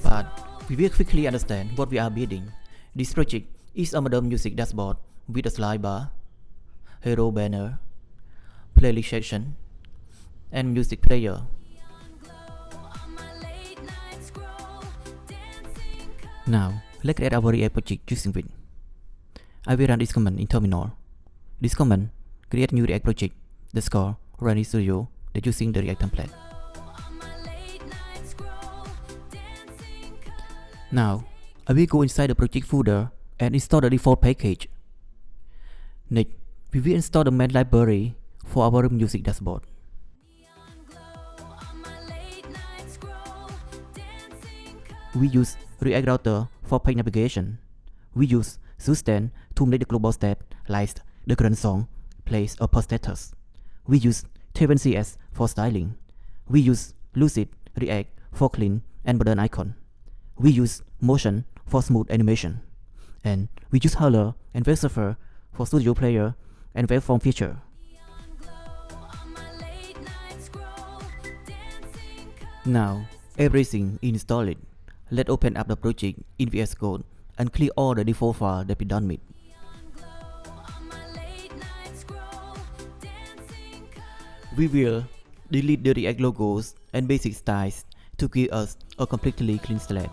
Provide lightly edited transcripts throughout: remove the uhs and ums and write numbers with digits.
part, we will quickly understand what we are building. This project is a modern music dashboard with a slide bar, hero banner, playlist section, and music player. Now, let's create our React project using Vite. I will run this command in terminal. This command create new React project that's called Rainy Studio that using the React template. Now, I will go inside the project folder and install the default package. Next, we will install the main library for our music dashboard. We use React Router for page navigation. We use sustain to make the global state like the current song, place, or post status. We use dependencies for styling. We use Lucid React for clean and modern icon. We use motion for smooth animation. And we use Hurler and VSurfer for studio player and waveform feature. Now, everything is installed. Let's open up the project in VS Code and clear all the default files that we don't need. We will delete the React logos and basic styles to give us a completely clean slate.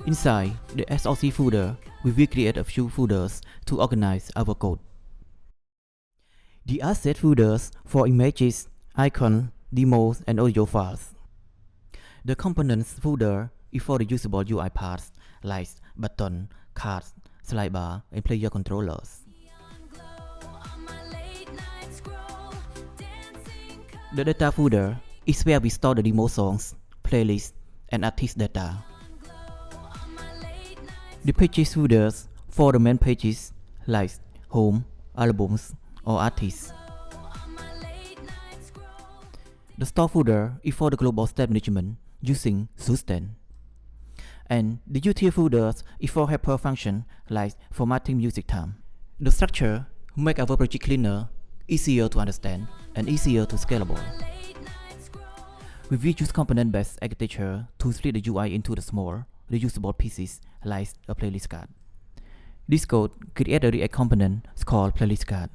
Inside the SRC folder, we will create a few folders to organize our code. The asset folders for images, icons, demos, and audio files. The components folder is for the usable UI parts like button, cards, slide bar, and player controllers. The data folder is where we store the demo songs, playlists, and artist data. The pages folders for the main pages like home, albums, or artists. The store folder is for the global state management using sustain. And the util folders is for helper function like formatting music time. The structure makes our project cleaner, easier to understand, and easier to scalable. We will use component-based architecture to split the UI into the small, reusable pieces like a playlist card. This code creates a React component called playlist card.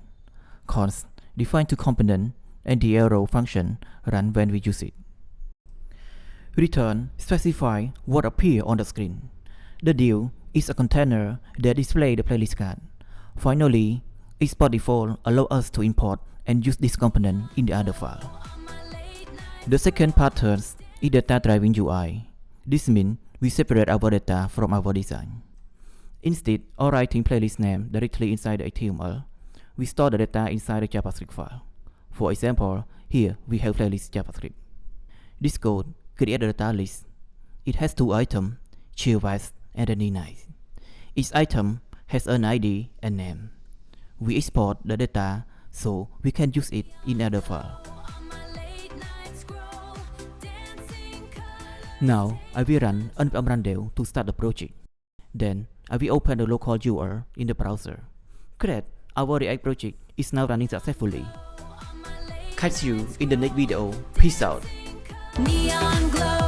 Const define two components and the arrow function run when we use it. Return specify what appears on the screen. The div is a container that displays the playlist card. Finally, export default allows us to import and use this component in the other file. The second pattern is data-driven UI. This means we separate our data from our design. Instead of writing playlist name directly inside the HTML, we store the data inside the JavaScript file. For example, here we have playlist JavaScript. This code creates a data list. It has two items, chillvibes and nice. Each item has an ID and name. We export the data so we can use it in other file. Now, I will run npm run to start the project. Then, I will open the local URL in the browser. Great, our React project is now running successfully. Catch you in the next video. Peace out. Neon glow.